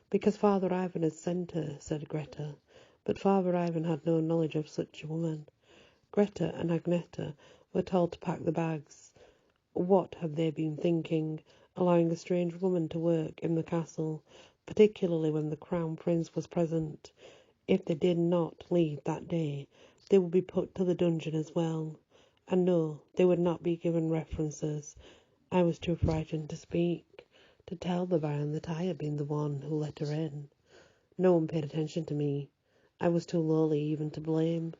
Speaker 1: Because Father Ivan had sent her, said Greta, but Father Ivan had no knowledge of such a woman. Greta and Agneta were told to pack the bags. What had they been thinking, allowing a strange woman to work in the castle, particularly when the Crown Prince was present? If they did not leave that day, they would be put to the dungeon as well. And no, they would not be given references. I was too frightened to speak, to tell the Baron that I had been the one who let her in. No one paid attention to me. I was too lowly even to blame.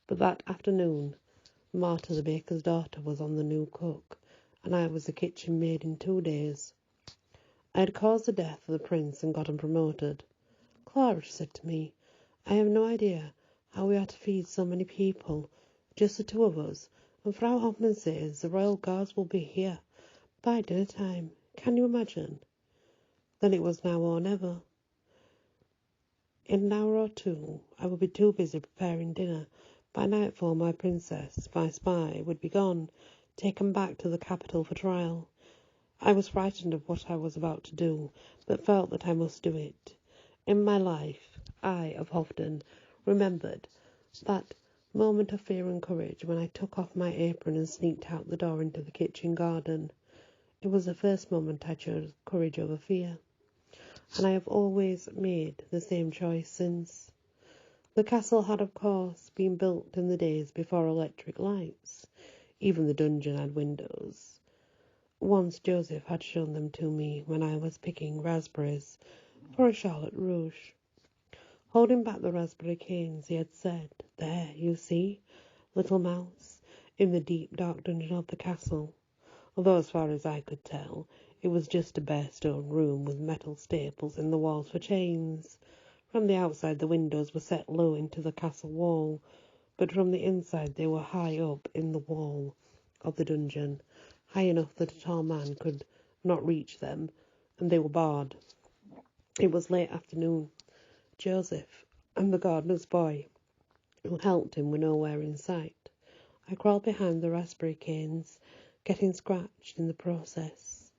Speaker 1: But that afternoon, Marta the baker's daughter was on the new cook, and I was the kitchen maid in 2 days. I had caused the death of the prince and gotten promoted. Clara, she said to me, I have no idea how we are to feed so many people, just the 2 of us, and Frau Hauptmann says the royal guards will be here by dinner time. Can you imagine? Then it was now or never. In an hour or 2, I would be too busy preparing dinner. By nightfall, my princess, my spy, would be gone, taken back to the capital for trial. I was frightened of what I was about to do, but felt that I must do it. In my life, I have often remembered that moment of fear and courage when I took off my apron and sneaked out the door into the kitchen garden. It was the first moment I chose courage over fear, and I have always made the same choice since. The castle had, of course, been built in the days before electric lights. Even the dungeon had windows. Once Joseph had shown them to me when I was picking raspberries for a Charlotte Rouge. Holding back the raspberry canes, he had said, There, you see, little mouse, in the deep dark dungeon of the castle. Although as far as I could tell, it was just a bare stone room with metal staples in the walls for chains. From the outside the windows were set low into the castle wall, but from the inside they were high up in the wall of the dungeon, high enough that a tall man could not reach them, and they were barred. It was late afternoon. Joseph and the gardener's boy who helped him were nowhere in sight. I crawled behind the raspberry canes, getting scratched in the process,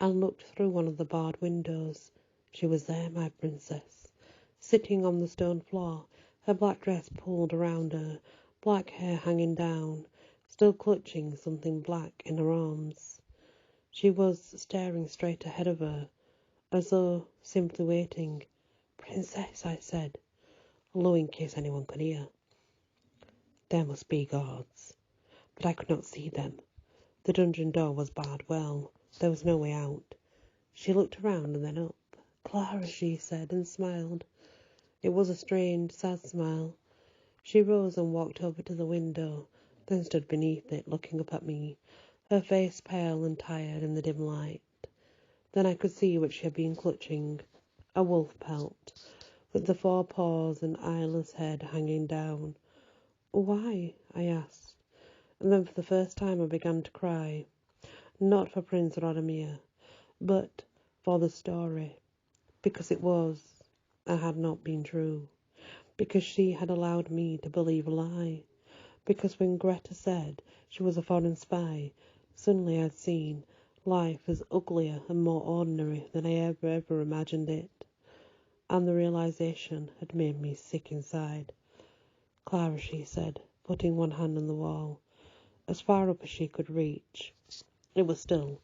Speaker 1: and looked through one of the barred windows. She was there, my princess, sitting on the stone floor, her black dress pulled around her, black hair hanging down, still clutching something black in her arms. She was staring straight ahead of her, as though simply waiting. Princess, I said, low in case anyone could hear. There must be guards, but I could not see them. The dungeon door was barred well. There was no way out. She looked around and then up. Clara, she said, and smiled. It was a strange, sad smile. She rose and walked over to the window, then stood beneath it, looking up at me, her face pale and tired in the dim light. Then I could see what she had been clutching, a wolf pelt, with the 4 paws and eyeless head hanging down. Why? I asked, and then for the first time I began to cry, not for Prince Radomir, but for the story, because it was and had not been true, because she had allowed me to believe a lie, because when Greta said she was a foreign spy, suddenly I'd seen life as uglier and more ordinary than I ever imagined it, and the realization had made me sick inside. Clara, she said, putting one hand on the wall, as far up as she could reach. It was still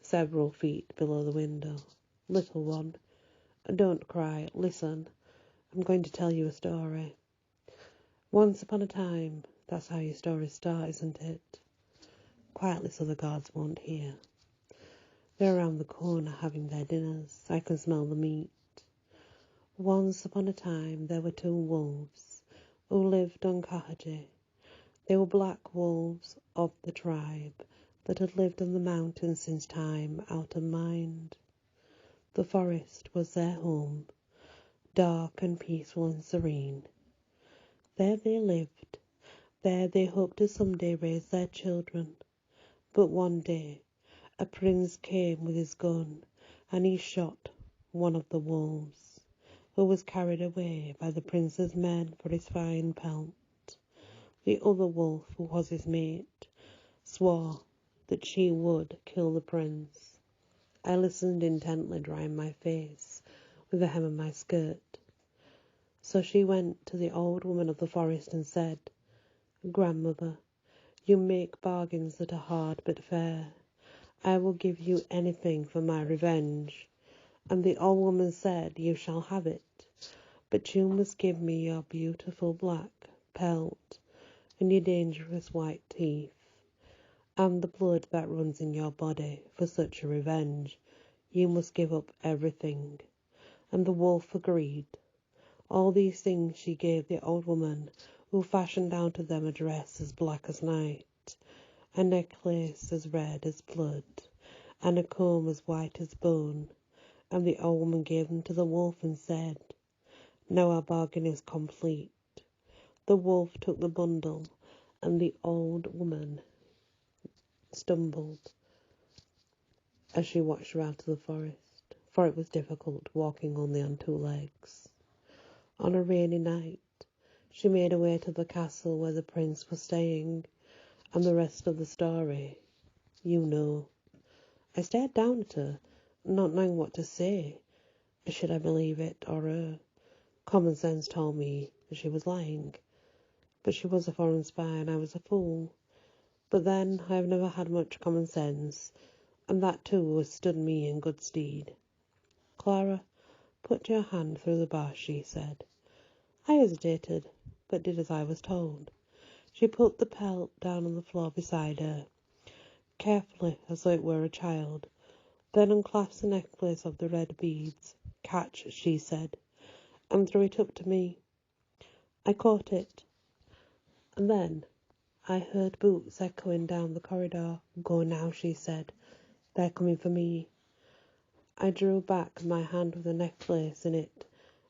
Speaker 1: several feet below the window. Little one, don't cry, listen. I'm going to tell you a story. Once upon a time, that's how your stories start, isn't it? Quietly so the guards won't hear. They're around the corner having their dinners. I can smell the meat. Once upon a time there were 2 wolves who lived on Kahaji. They were black wolves of the tribe that had lived on the mountain since time out of mind. The forest was their home, dark and peaceful and serene. There they lived. There they hoped to someday raise their children. But one day a prince came with his gun, and he shot one of the wolves, who was carried away by the prince's men for his fine pelt. The other wolf, who was his mate, swore that she would kill the prince. I listened intently, drying my face with the hem of my skirt. So she went to the old woman of the forest and said, "Grandmother, you make bargains that are hard but fair. I will give you anything for my revenge." And the old woman said, "You shall have it, but you must give me your beautiful black pelt and your dangerous white teeth, and the blood that runs in your body for such a revenge. You must give up everything." And the wolf agreed. All these things she gave the old woman, who fashioned out of them a dress as black as night, a necklace as red as blood, and a comb as white as bone. And the old woman gave them to the wolf and said, "Now our bargain is complete." The wolf took the bundle, and the old woman stumbled as she watched her out of the forest, for it was difficult walking only on two legs. On a rainy night, she made her way to the castle where the prince was staying, and the rest of the story you know. I stared down at her, not knowing what to say. Should I believe it or her? Common sense told me that she was lying, but she was a foreign spy and I was a fool. But then I have never had much common sense, and that too has stood me in good stead. "Clara, put your hand through the bars," she said. I hesitated, but did as I was told. She put the pelt down on the floor beside her, carefully as though it were a child, then unclasped the necklace of the red beads. "Catch," she said, and threw it up to me. I caught it, and then I heard boots echoing down the corridor. "Go now," she said. "They're coming for me." I drew back my hand with the necklace in it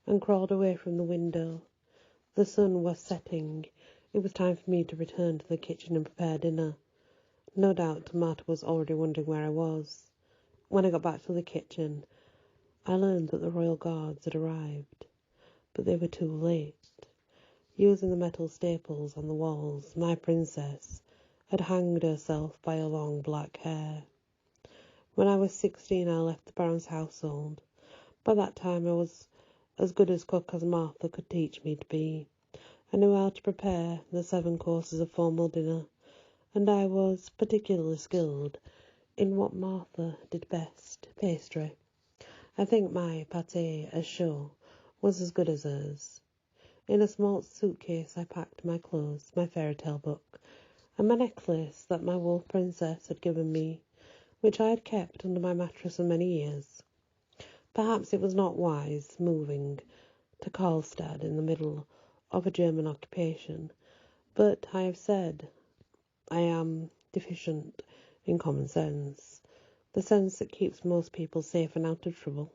Speaker 1: and crawled away from the window. The sun was setting. It was time for me to return to the kitchen and prepare dinner. No doubt Martha was already wondering where I was. When I got back to the kitchen, I learned that the royal guards had arrived, but they were too late. Using the metal staples on the walls, my princess had hanged herself by her long black hair. When I was 16, I left the Baron's household. By that time, I was as good a cook as Martha could teach me to be. I knew how to prepare the 7 courses of formal dinner, and I was particularly skilled in what Martha did best, pastry. I think my pâté à choux was as good as hers. In a small suitcase I packed my clothes, my fairytale book, and my necklace that my wolf princess had given me, which I had kept under my mattress for many years. Perhaps it was not wise moving to Karlstad in the middle of a German occupation, but I have said I am deficient in common sense, the sense that keeps most people safe and out of trouble.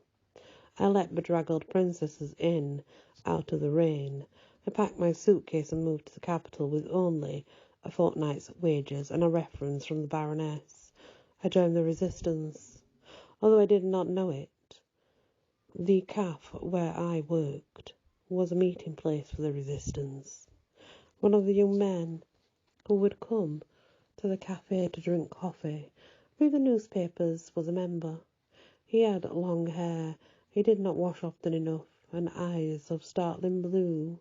Speaker 1: I let bedraggled princesses in out of the rain. I packed my suitcase and moved to the capital with only a fortnight's wages and a reference from the Baroness. I joined the resistance. Although I did not know it, the cafe where I worked was a meeting place for the resistance. One of the young men who would come to the cafe to drink coffee, read the newspapers, was a member. He had long hair, he did not wash often enough, and eyes of startling blue,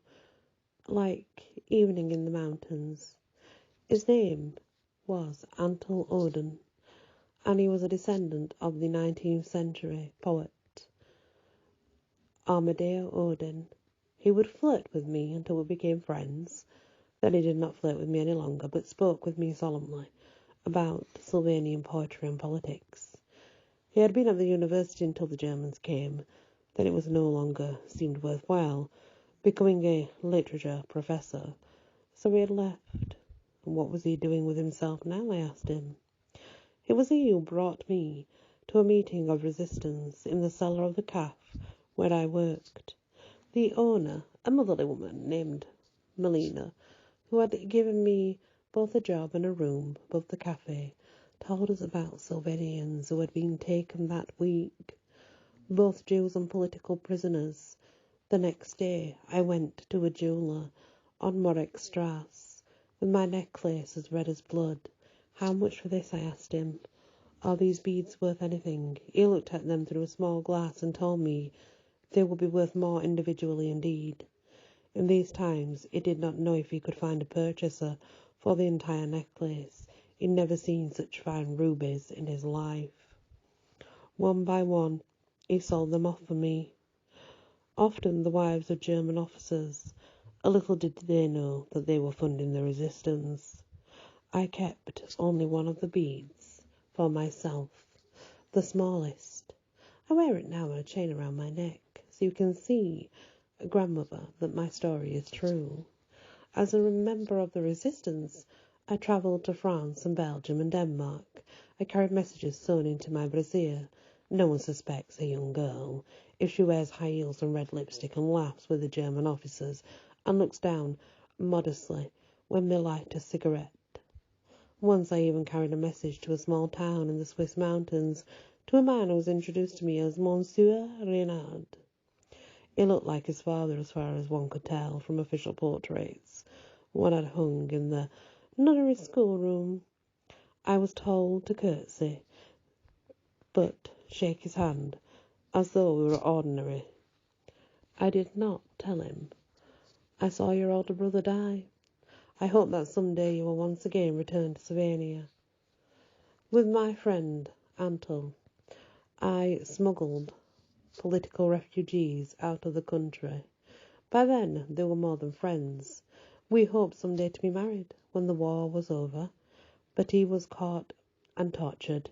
Speaker 1: like evening in the mountains. His name was Antle Odin, and he was a descendant of the 19th century poet Armadale Odin. He would flirt with me until we became friends. Then he did not flirt with me any longer, but spoke with me solemnly about Sylvanian poetry and politics. He had been at the university until the Germans came. Then it was no longer seemed worthwhile becoming a literature professor, so he had left. And what was he doing with himself now, I asked him. It was he who brought me to a meeting of resistance in the cellar of the cafe where I worked. The owner, a motherly woman named Melina, who had given me both a job and a room above the cafe, told us about Sylvanians who had been taken that week. both Jews and political prisoners. The next day I went to a jeweller on Morekstrasse with my necklace as red as blood. How much for this? I asked him. Are these beads worth anything? He looked at them through a small glass and told me they would be worth more individually indeed. In these times he did not know if he could find a purchaser for the entire necklace. He'd never seen such fine rubies in his life. One by one he sold them off for me, often the wives of German officers. A little did they know that they were funding the resistance. I kept only one of the beads for myself, the smallest. I wear it now on a chain around my neck, so you can see, grandmother, that my story is true. As a member of the resistance, I travelled to France and Belgium and Denmark. I carried messages sewn into my brassiere. No one suspects a young girl if she wears high heels and red lipstick and laughs with the German officers and looks down modestly when they light a cigarette. Once I even carried a message to a small town in the Swiss mountains to a man who was introduced to me as Monsieur Reynard. He looked like his father as far as one could tell from official portraits one had hung in the nunnery schoolroom. I was told to curtsy, but shake his hand as though we were ordinary. I did not tell him. I saw your older brother die. I hope that some day you will once again return to Slovenia. With my friend Antle, I smuggled political refugees out of the country. By then they were more than friends. We hoped some day to be married when the war was over, but he was caught and tortured.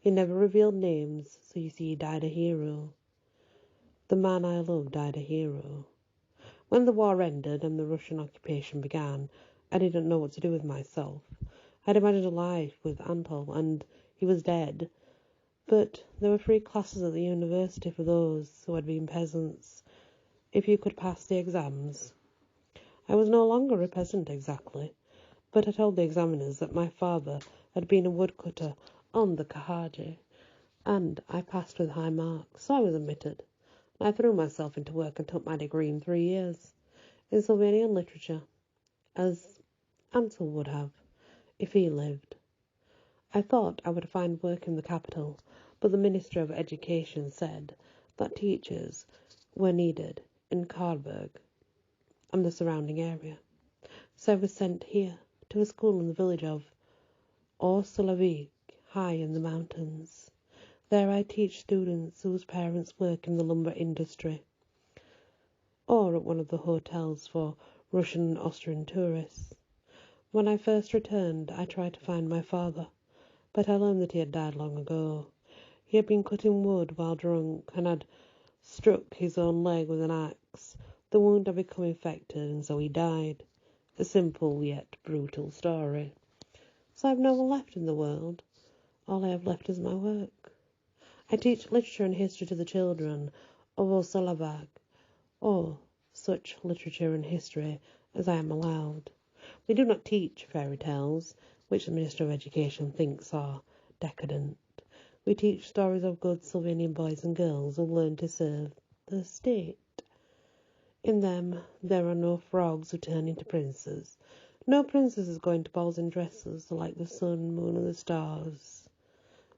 Speaker 1: He never revealed names, so you see he died a hero. The man I loved died a hero. When the war ended and the Russian occupation began, I didn't know what to do with myself. I'd imagined a life with Antle, and he was dead. But there were free classes at the university for those who had been peasants, if you could pass the exams. I was no longer a peasant exactly, but I told the examiners that my father had been a woodcutter on the Kahaji, and I passed with high marks, so I was admitted. I threw myself into work and took my degree in 3 years, in Slovenian literature, as Ansel would have, if he lived. I thought I would find work in the capital, but the Minister of Education said that teachers were needed in Karlberg and the surrounding area. So I was sent here, to a school in the village of Orsolavik, high in the mountains. There I teach students whose parents work in the lumber industry, or at one of the hotels for Russian and Austrian tourists. When I first returned, I tried to find my father, but I learned that he had died long ago. He had been cutting wood while drunk and had struck his own leg with an axe. The wound had become infected, and so he died. A simple yet brutal story. So I have no one left in the world. All I have left is my work. I teach literature and history to the children of Osalavag, or such literature and history as I am allowed. We do not teach fairy tales, which the Minister of Education thinks are decadent. We teach stories of good Slovenian boys and girls who learn to serve the state. In them there are no frogs who turn into princes, no princesses going to balls in dresses like the sun, moon, and the stars,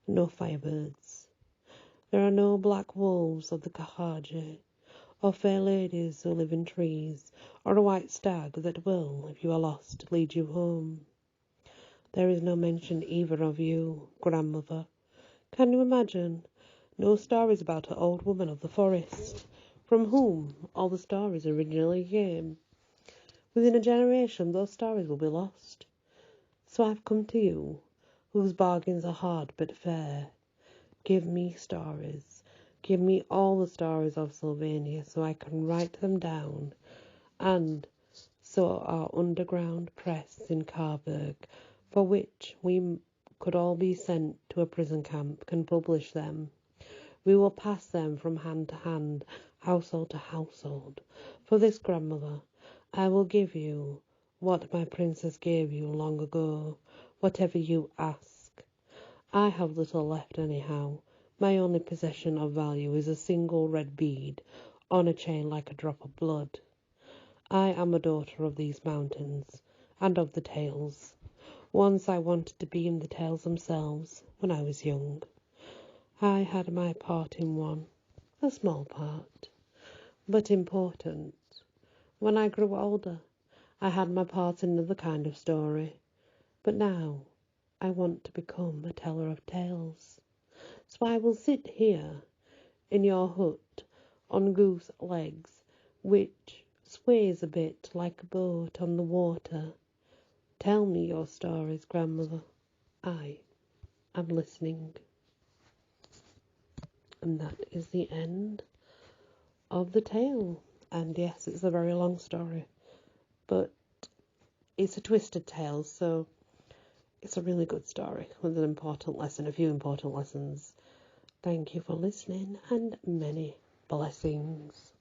Speaker 1: no firebirds. There are no black wolves of the Kahaji, or fair ladies who live in trees, or a white stag that will, if you are lost, lead you home. There is no mention either of you, grandmother. Can you imagine? No stories about an old woman of the forest, from whom all the stories originally came. Within a generation those stories will be lost. So I've come to you, whose bargains are hard but fair. Give me stories. Give me all the stories of Slovenia so I can write them down, and so our underground press in Karlberg, for which we could all be sent to a prison camp, can publish them. We will pass them from hand to hand, household to household. For this, grandmother, I will give you what my princess gave you long ago, whatever you ask. I have little left anyhow, My only possession of value is a single red bead on a chain like a drop of blood. I am a daughter of these mountains, and of the tales. Once I wanted to be in the tales themselves, when I was young. I had my part in one, a small part, but important. When I grew older, I had my part in another kind of story, but now I want to become a teller of tales. So I will sit here in your hut on goose legs, which sways a bit like a boat on the water. Tell me your stories, grandmother. I am listening. And that is the end of the tale. And yes, it's a very long story, but it's a twisted tale, so it's a really good story with an important lesson, a few important lessons. Thank you for listening, and many blessings.